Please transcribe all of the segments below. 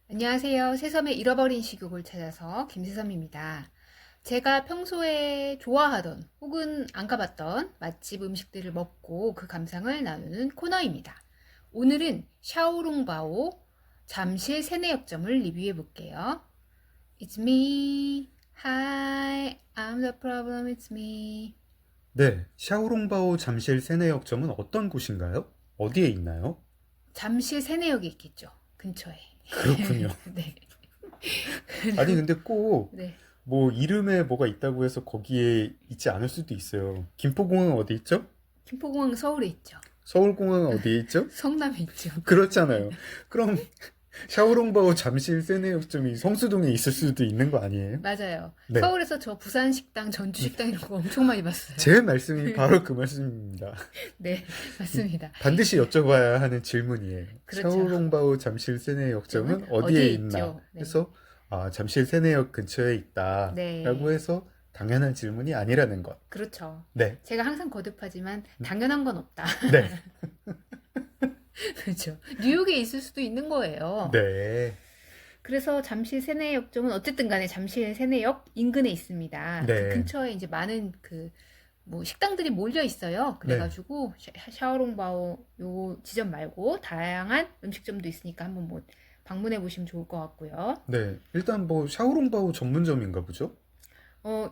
안녕하세요. 새섬의 잃어버린 식욕을 찾아서 김새섬입니다. 제가 평소에 좋아하던 혹은 안 가봤던 맛집 음식들을 먹고 그 감상을 나누는 코너입니다. 오늘은 샤오롱바오 잠실 세내역점을 리뷰해 볼게요. It's me. Hi, I'm the problem. It's me. 네, 샤오롱바오 잠실 세내역점은 어떤 곳인가요? 어디에 있나요? 잠실 세내역에 있겠죠. 근처에. 그렇군요. 네. 아니, 근데 꼭, 네. 이름에 뭐가 있다고 해서 거기에 있지 않을 수도 있어요. 김포공항은 어디 있죠? 김포공항 서울에 있죠. 서울공항은 어디에 있죠? 성남에 있죠. 그렇잖아요. 그럼, 샤오롱바오 잠실 세내역점이 성수동에 있을 수도 있는 거 아니에요? 맞아요. 네. 서울에서 저 부산 식당, 전주 식당 이런 거 엄청 많이 봤어요. 제 말씀이 바로 그 말씀입니다. 네, 맞습니다. 반드시 여쭤봐야 하는 질문이에요. 그렇죠. 샤오롱바오 잠실 세내역점은 점은 어디에 어디에 있나? 있죠? 네. 해서 잠실 세내역 근처에 있다라고 네, 해서 당연한 질문이 아니라는 것. 그렇죠. 네, 제가 항상 거듭하지만 당연한 건 없다. 네, 그렇죠. 뉴욕에 있을 수도 있는 거예요. 네, 그래서 잠실 세내역점은 어쨌든 간에 잠실 세내역 인근에 있습니다. 그 네, 근처에 이제 많은 뭐 식당들이 몰려 있어요. 네, 그래가지고 샤오롱바오 요 지점 말고 다양한 음식점도 있으니까 한번 뭐 방문해 보시면 좋을 것 같고요. 네. 일단 샤오롱바오 전문점인가 보죠?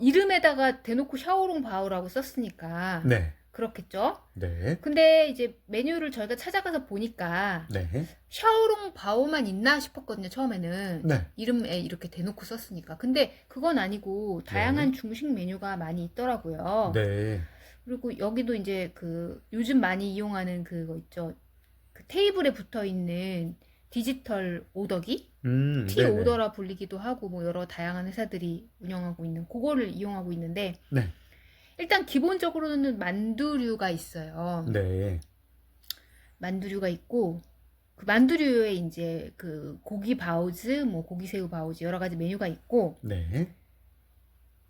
이름에다가 대놓고 샤오롱바오라고 썼으니까 네, 그렇겠죠? 네, 근데 이제 메뉴를 저희가 찾아가서 보니까 네, 샤오롱바오만 있나 싶었거든요, 처음에는. 네, 이름에 이렇게 대놓고 썼으니까. 근데 그건 아니고 네, 다양한 중식 메뉴가 많이 있더라고요. 네, 그리고 여기도 이제 요즘 많이 이용하는 그거 있죠. 그 테이블에 붙어 있는 디지털 오더기? 티 네네, 오더라 불리기도 하고 뭐 여러 다양한 회사들이 운영하고 있는 그거를 이용하고 있는데 네, 일단 기본적으로는 만두류가 있어요. 네, 만두류가 있고 그 만두류에 이제 그 고기 바오즈, 뭐 고기 새우 바오즈 여러 가지 메뉴가 있고 네,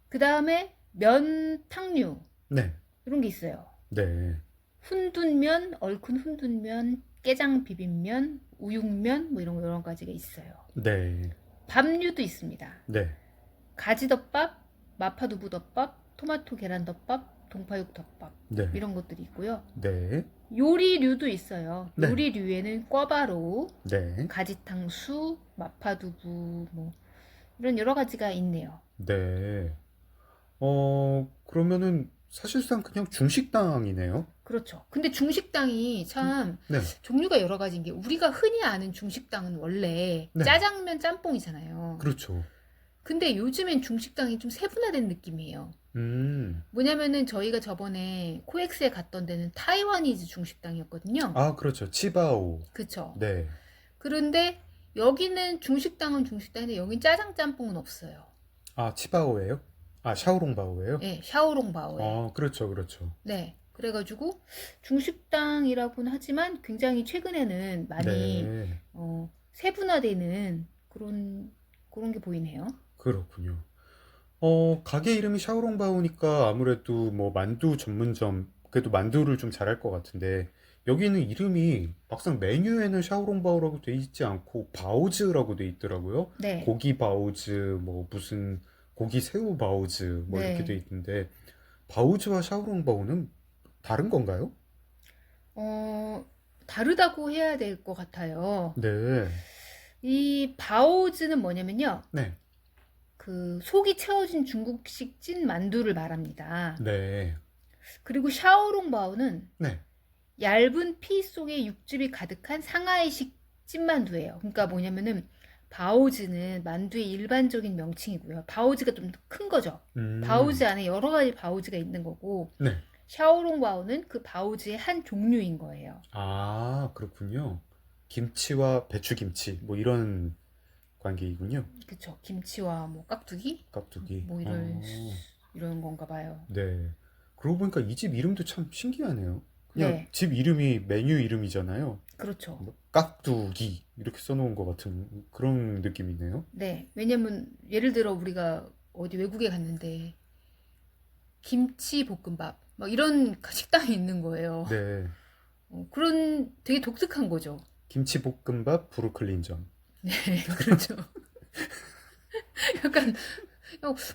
그 다음에 면탕류 네, 이런 게 있어요. 네, 훈둔면, 얼큰 훈둔면, 깨장 비빔면, 우육면 뭐 이런 거 여러 가지가 있어요. 네, 밥류도 있습니다. 네, 가지덮밥, 마파두부덮밥, 토마토 계란덮밥, 동파육덮밥 네, 이런 것들이 있고요. 네, 요리류도 있어요. 네, 요리류에는 꿔바로우, 네, 가지탕수, 마파두부 뭐 이런 여러 가지가 있네요. 네. 그러면은 사실상 그냥 중식당이네요. 그렇죠. 근데 중식당이 참 네, 종류가 여러 가지인 게 우리가 흔히 아는 중식당은 원래 네, 짜장면 짬뽕이잖아요. 그렇죠. 근데 요즘엔 중식당이 좀 세분화된 느낌이에요. 음, 뭐냐면은 저희가 저번에 코엑스에 갔던 데는 타이와니즈 중식당이었거든요. 아, 그렇죠. 치바오. 그쵸? 네. 그런데 여기는 중식당은 중식당인데 여긴 짜장 짬뽕은 없어요. 아, 치바오예요? 아, 샤오롱바오예요? 네, 샤오롱바오에. 그렇죠, 그렇죠. 네. 그래가지고 중식당이라고는 하지만 굉장히 최근에는 많이 네, 세분화되는 그런 게 보이네요. 그렇군요. 가게 이름이 샤오롱바오니까 아무래도 만두 전문점, 그래도 만두를 좀 잘할 것 같은데, 여기는 이름이 막상 메뉴에는 샤오롱바오라고 돼 있지 않고, 바오즈라고 돼 있더라고요. 네, 고기 바오즈, 무슨, 고기 새우 바오즈, 이렇게 돼 네. 있는데, 바오즈와 샤오롱바오는 다른 건가요? 어, 다르다고 해야 될 것 같아요. 네, 이 바오즈는 뭐냐면요. 네, 속이 채워진 중국식 찐 만두를 말합니다. 네, 그리고 샤오롱바오는 네. 얇은 피 속에 육즙이 가득한 상하이식 찐만두예요. 그러니까 뭐냐면은 바오즈는 만두의 일반적인 명칭이고요. 바오즈가 좀 더 큰 거죠. 바오즈 음, 안에 여러 가지 바오즈가 있는 거고 네. 샤오롱바오는 그 바오즈의 한 종류인 거예요. 아, 그렇군요. 김치와 배추김치, 이런 관계이군요. 그쵸? 김치와 뭐 깍두기 깍두기. 뭐 이런 건가 봐요. 네. 그러고 보니까 이 집 이름도 참 신기하네요. 그냥 네, 집 이름이 메뉴 이름이잖아요. 그렇죠. 깍두기 이렇게 써놓은 것 같은 그런 느낌이네요. 네, 왜냐면 예를 들어 우리가 어디 외국에 갔는데 김치 볶음밥 막 이런 식당이 있는 거예요. 네. 그런 되게 독특한 거죠. 김치볶음밥 브루클린점. 네, 그렇죠. 약간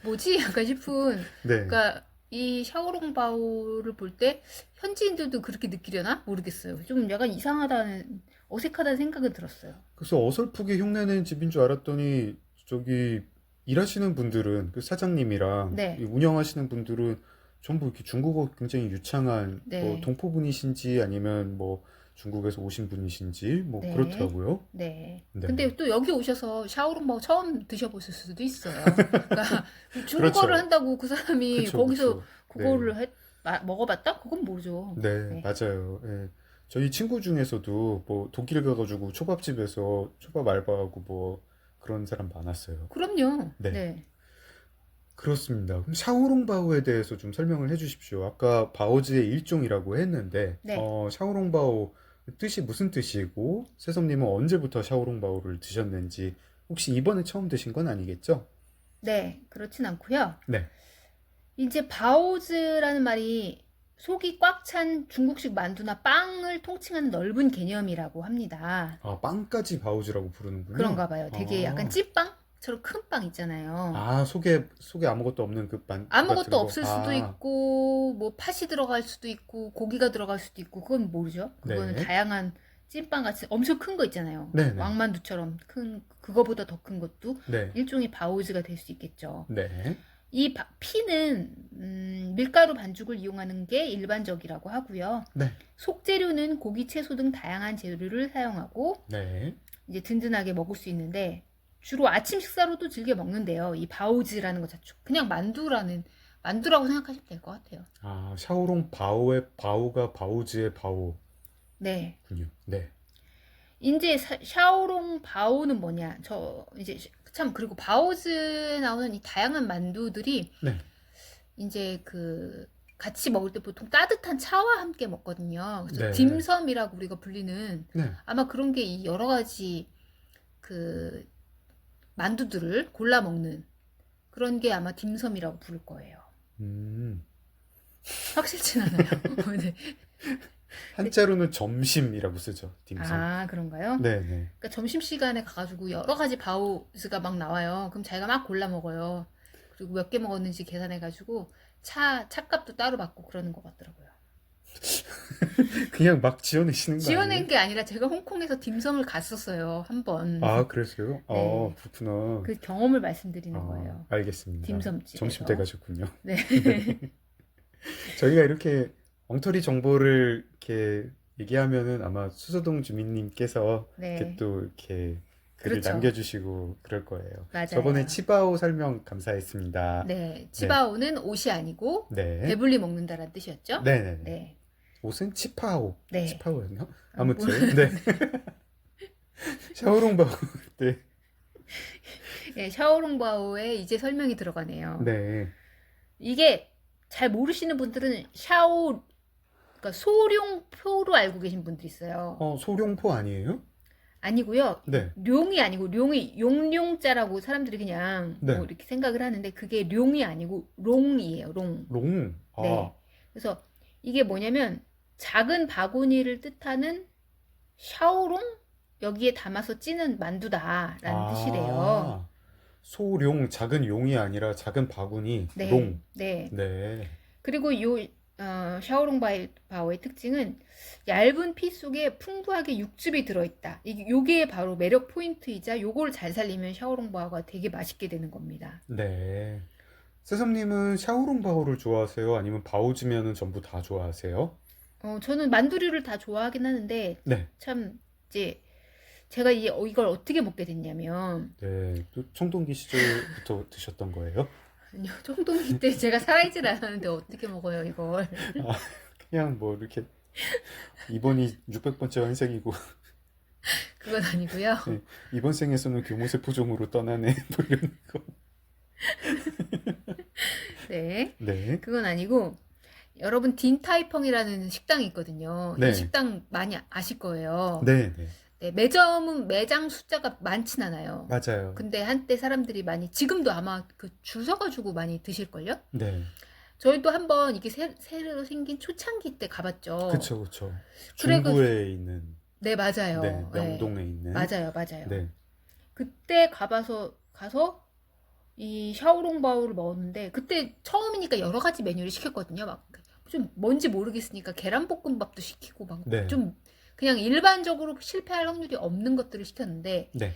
뭐지? 약간 싶은. 네. 그러니까 이 샤오롱바오를 볼 때 현지인들도 그렇게 느끼려나 모르겠어요. 좀 약간 이상하다는 어색하다는 생각은 들었어요. 그래서 어설프게 흉내낸 집인 줄 알았더니 저기 일하시는 분들은 그 사장님이랑 이 네, 운영하시는 분들은 전부 이렇게 중국어 굉장히 유창한 뭐 네, 동포분이신지 아니면 뭐 중국에서 오신 분이신지 뭐 네, 그렇더라고요. 네. 네. 근데 또 여기 오셔서 샤오롱바오 처음 드셔보실 수도 있어요. 그러니까 중국어를 그렇죠. 한다고 그 사람이 그쵸, 거기서 그쵸. 네. 그거를 먹어봤다? 그건 모르죠. 네, 네. 맞아요. 예. 저희 친구 중에서도 뭐 독일 가가지고 초밥집에서 초밥 알바하고 뭐 그런 사람 많았어요. 그럼요. 네. 네. 그렇습니다. 그럼 샤오롱바오에 대해서 좀 설명을 해주십시오. 아까 바오즈의 일종이라고 했는데, 네. 샤오롱바오 뜻이 무슨 뜻이고, 새섬님은 언제부터 샤오롱바오를 드셨는지, 혹시 이번에 처음 드신 건 아니겠죠? 네. 그렇진 않고요. 네. 이제 바오즈라는 말이 속이 꽉 찬 중국식 만두나 빵을 통칭하는 넓은 개념이라고 합니다. 아, 빵까지 바오즈라고 부르는군요. 그런가 봐요. 되게 약간 아, 찐빵처럼 큰 빵 있잖아요. 아, 속에 아무것도 없는 그 만두 아무것도 같은 거. 없을 수도 아, 있고, 뭐 팥이 들어갈 수도 있고, 고기가 들어갈 수도 있고, 그건 모르죠. 그거는 네. 다양한 찐빵 같이 엄청 큰 거 있잖아요. 네네. 왕만두처럼 큰, 그거보다 더 큰 것도 네. 일종의 바오즈가 될 수 있겠죠. 네. 이 피는 밀가루 반죽을 이용하는 게 일반적이라고 하고요. 네. 속재료는 고기, 채소 등 다양한 재료를 사용하고 네. 이제 든든하게 먹을 수 있는데 주로 아침 식사로도 즐겨 먹는데요. 이 바오즈라는 것 자체 그냥 만두라고 생각하시면 될 것 같아요. 아, 샤오롱 바오의 바오가 바오즈의 바오군요. 네. 네. 이제 샤오롱 바오는 뭐냐? 저 이제 참 그리고 바오즈에 나오는 이 다양한 만두들이 네. 이제 그 같이 먹을 때 보통 따뜻한 차와 함께 먹거든요. 그래서 네. 딤섬이라고 우리가 불리는 네. 아마 그런 게 이 여러 가지 그 만두들을 골라 먹는 그런 게 아마 딤섬이라고 부를 거예요. 음. 확실치 않아요. 네. 한자로는 점심이라고 쓰죠. 딤섬. 아, 그런가요? 네네. 그러니까 점심시간에 가가지고 여러 가지 바오즈가 막 나와요. 그럼 자기가 막 골라 먹어요. 그리고 몇 개 먹었는지 계산해가지고 차값도 따로 받고 그러는 것 같더라고요. 그냥 막 지어내시는 거 아니에요? 지어낸 게 아니라 제가 홍콩에서 딤섬을 갔었어요. 한 번. 아, 그랬어요? 아, 네. 그렇구나. 그 경험을 말씀드리는 아, 거예요. 알겠습니다. 점심 때 딤섬집에서. 가셨군요. 네. 저희가 이렇게 엉터리 정보를 이렇게 얘기하면은 아마 수서동 주민님께서 이렇게 네. 또 이렇게 글을 그렇죠. 남겨주시고 그럴 거예요. 저번에 맞아요. 치바오 설명 감사했습니다. 네. 네, 치바오는 옷이 아니고 네, 배불리 먹는다라는 뜻이었죠? 네네네. 네. 옷은 치파오, 네. 치파오였나? 뭐, 아무튼, 네. 샤오롱바오 때, 네, 샤오롱바오에 이제 설명이 들어가네요. 네, 이게 잘 모르시는 분들은 그러니까 소룡표로 알고 계신 분들이 있어요. 소룡포 아니에요? 아니고요. 네, 룡이 아니고 룡이 용룡자라고 사람들이 그냥 네, 뭐 이렇게 생각을 하는데 그게 룡이 아니고 롱이에요. 롱. 롱, 네. 그래서 이게 뭐냐면 작은 바구니를 뜻하는 샤오롱 여기에 담아서 찌는 만두다라는 뜻이래요. 소룡, 작은 용이 아니라 작은 바구니, 네. 롱, 네. 네, 그리고 샤오롱바오의 특징은 얇은 피 속에 풍부하게 육즙이 들어있다. 요게 바로 매력 포인트이자 요걸 잘 살리면 샤오롱바오가 되게 맛있게 되는 겁니다. 네. 세sam님은 샤오롱바오를 좋아하세요? 아니면 바오즈면은 전부 다 좋아하세요? 저는 만두류를 다 좋아하긴 하는데 네. 참 이제 제가 이걸 어떻게 먹게 됐냐면 네. 또 청동기 시절부터 드셨던 거예요? 아니요, 청동기 때 제가 살아있질 않았는데 어떻게 먹어요 이걸. 아, 그냥 뭐 이렇게 이번이 600번째 환생이고 그건 아니고요. 네, 이번 생에서는 교모세 포종으로 떠나네 뭐 이런 거. 네, 네. 그건 아니고 여러분 딘타이펑이라는 식당이 있거든요. 네. 이 식당 많이 아실 거예요. 네, 네. 네, 매점은 매장 숫자가 많진 않아요. 맞아요. 근데 한때 사람들이 많이 지금도 아마 그 줄 서가지고 많이 드실걸요? 네. 저희도 한번 이게 새로 생긴 초창기 때 가봤죠. 그쵸, 그쵸. 그래가 중구에 있는, 네, 맞아요. 네, 네. 명동에 있는. 맞아요, 맞아요. 네. 그때 가서 이 샤오롱바오를 먹었는데 그때 처음이니까 여러 가지 메뉴를 시켰거든요. 막 좀 뭔지 모르겠으니까 계란볶음밥도 시키고 막 네. 좀 그냥 일반적으로 실패할 확률이 없는 것들을 시켰는데 네.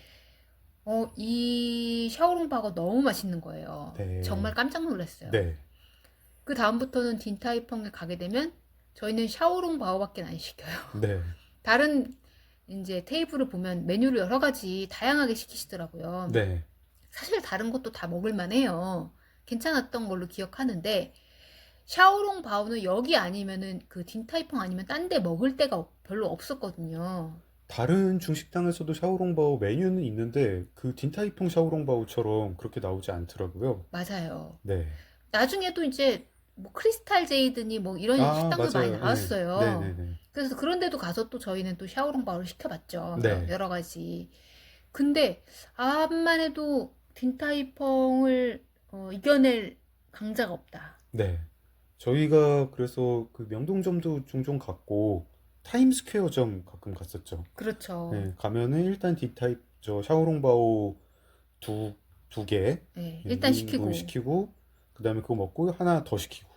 이 샤오롱바오가 너무 맛있는 거예요. 네. 정말 깜짝 놀랐어요. 네. 그 다음부터는 딘타이펑에 가게 되면 저희는 샤오롱바오밖에 안 시켜요. 네. 다른 이제 테이블을 보면 메뉴를 여러 가지 다양하게 시키시더라고요. 네. 사실 다른 것도 다 먹을만 해요. 괜찮았던 걸로 기억하는데 샤오롱바오는 여기 아니면은 그 딘타이펑 아니면 딴 데 먹을 데가 별로 없었거든요. 다른 중식당에서도 샤오롱바오 메뉴는 있는데 그 딘타이퐁 샤오롱바오처럼 그렇게 나오지 않더라고요. 맞아요. 네. 나중에도 이제 뭐 크리스탈 제이드니 뭐 이런 식당도 많이 맞아요. 나왔어요. 네. 네네네. 그래서 그런 데도 가서 또 저희는 또 샤오롱바오를 시켜봤죠. 네. 여러 가지. 근데 암만 해도 딘타이펑을 이겨낼 강자가 없다. 네. 저희가 그래서 그 명동점도 종종 갔고 타임스퀘어점 가끔 갔었죠. 그렇죠. 네. 가면은 일단 딥타입 저 샤오롱바오 두 개, 네, 일단 시키고. 시키고 그다음에 그거 먹고 하나 더 시키고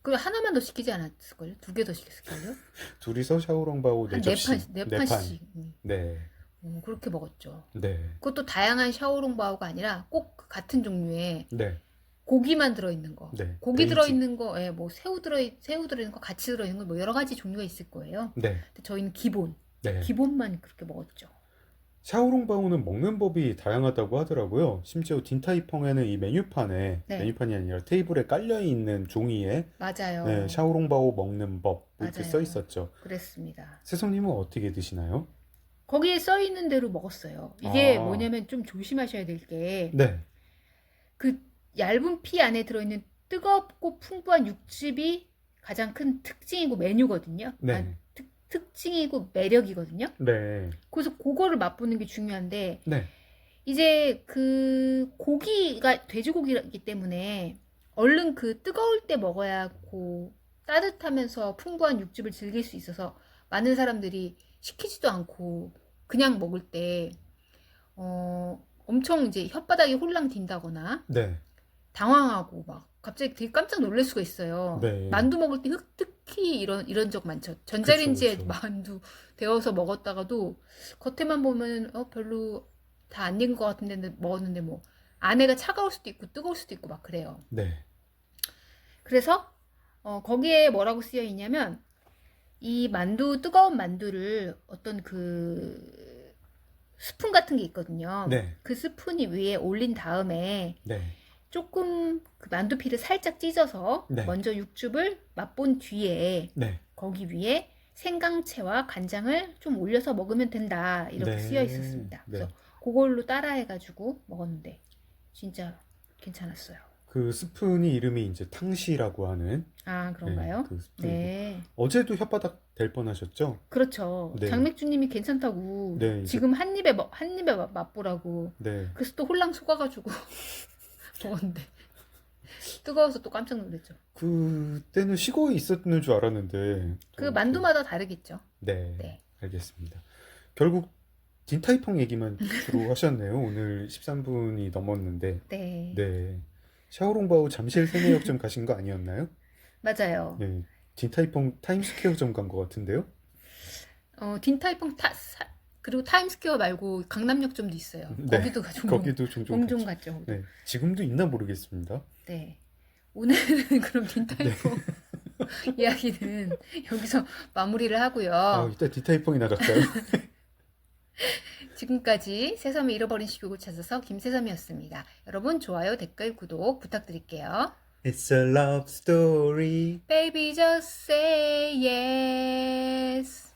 그리고 하나만 더 시키지 않았을걸요? 2개 더 시켰을걸요? 둘이서 샤오롱바오 네 한 접시. 네 네 판. 판씩. 네. 그렇게 먹었죠. 네. 그것도 다양한 샤오롱바오가 아니라 꼭 같은 종류의 네. 고기만 들어있는 거. 네. 고기 베이직. 들어있는 거, 예, 뭐 새우 들어있는 거, 같이 들어있는 거, 뭐 여러 가지 종류가 있을 거예요. 네. 근데 저희는 기본, 네. 기본만 그렇게 먹었죠. 샤오롱바오는 먹는 법이 다양하다고 하더라고요. 심지어 딘타이펑에는 이 메뉴판에 네. 메뉴판이 아니라 테이블에 깔려 있는 종이에 맞아요. 네, 샤오롱바오 먹는 법 이렇게 맞아요. 써 있었죠. 그랬습니다. 세성님은 어떻게 드시나요? 거기에 써 있는 대로 먹었어요. 이게 아. 뭐냐면 좀 조심하셔야 될 게, 네. 그 얇은 피 안에 들어있는 뜨겁고 풍부한 육즙이 가장 큰 특징이고 메뉴거든요. 네. 아, 특징이고 매력이거든요. 네. 그래서 그거를 맛보는 게 중요한데 네. 이제 그 고기가 돼지고기이기 때문에 얼른 그 뜨거울 때 먹어야 고 따뜻하면서 풍부한 육즙을 즐길 수 있어서 많은 사람들이 시키지도 않고 그냥 먹을 때 엄청 이제 혓바닥이 홀랑 딘다거나 네. 당황하고 막 갑자기 되게 깜짝 놀랄 수가 있어요. 네. 만두 먹을 때 특히 이런 적 많죠. 전자레인지에 그쵸. 만두 데워서 먹었다가도 겉에만 보면 별로 다 안 익은 것 같은데 먹었는데 뭐 안에가 차가울 수도 있고 뜨거울 수도 있고 막 그래요. 네. 그래서 거기에 뭐라고 쓰여 있냐면 이 만두 뜨거운 만두를 어떤 그 스푼 같은 게 있거든요. 네. 그 스푼이 위에 올린 다음에 네. 조금 그 만두피를 살짝 찢어서 네. 먼저 육즙을 맛본 뒤에 네. 거기 위에 생강채와 간장을 좀 올려서 먹으면 된다 이렇게 네. 쓰여 있었습니다. 네. 그래서 그걸로 따라해가지고 먹었는데 진짜 괜찮았어요. 그 스푼이 이름이 이제 탕시라고 하는 아 그런가요? 그 스푼이고. 네, 어제도 혓바닥 될 뻔하셨죠? 그렇죠. 네. 장맥주님이 괜찮다고 네, 이제- 지금 한 입에 맛보라고 네. 그래서 또 홀랑 속아가지고 먹었는데 뜨거워서 또 깜짝 놀랐죠. 그때는 식어 있었는 줄 알았는데 그 또 만두마다 다르겠죠. 네. 네. 알겠습니다. 결국 딘타이펑 얘기만 주로 하셨네요. 오늘 13분이 넘었는데. 네. 네. 샤오롱바오 잠실 세내역점 가신 거 아니었나요? 맞아요. 네. 딘타이펑 타임스퀘어점 간 것 같은데요? 딘타이펑 그리고 타임스퀘어 말고 강남역점도 있어요. 네. 거기도 거기도 종종 종종 갔죠. 갔죠. 네. 지금도 있나 모르겠습니다. 네. 오늘은 그럼 딘타이펑 이야기는 여기서 마무리를 하고요. 이따 딘타이펑이나 갈까요? 지금까지 새삼을 잃어버린 식욕을 찾아서 김새삼이었습니다. 여러분 좋아요, 댓글, 구독 부탁드릴게요. It's a love story. Baby just say yes.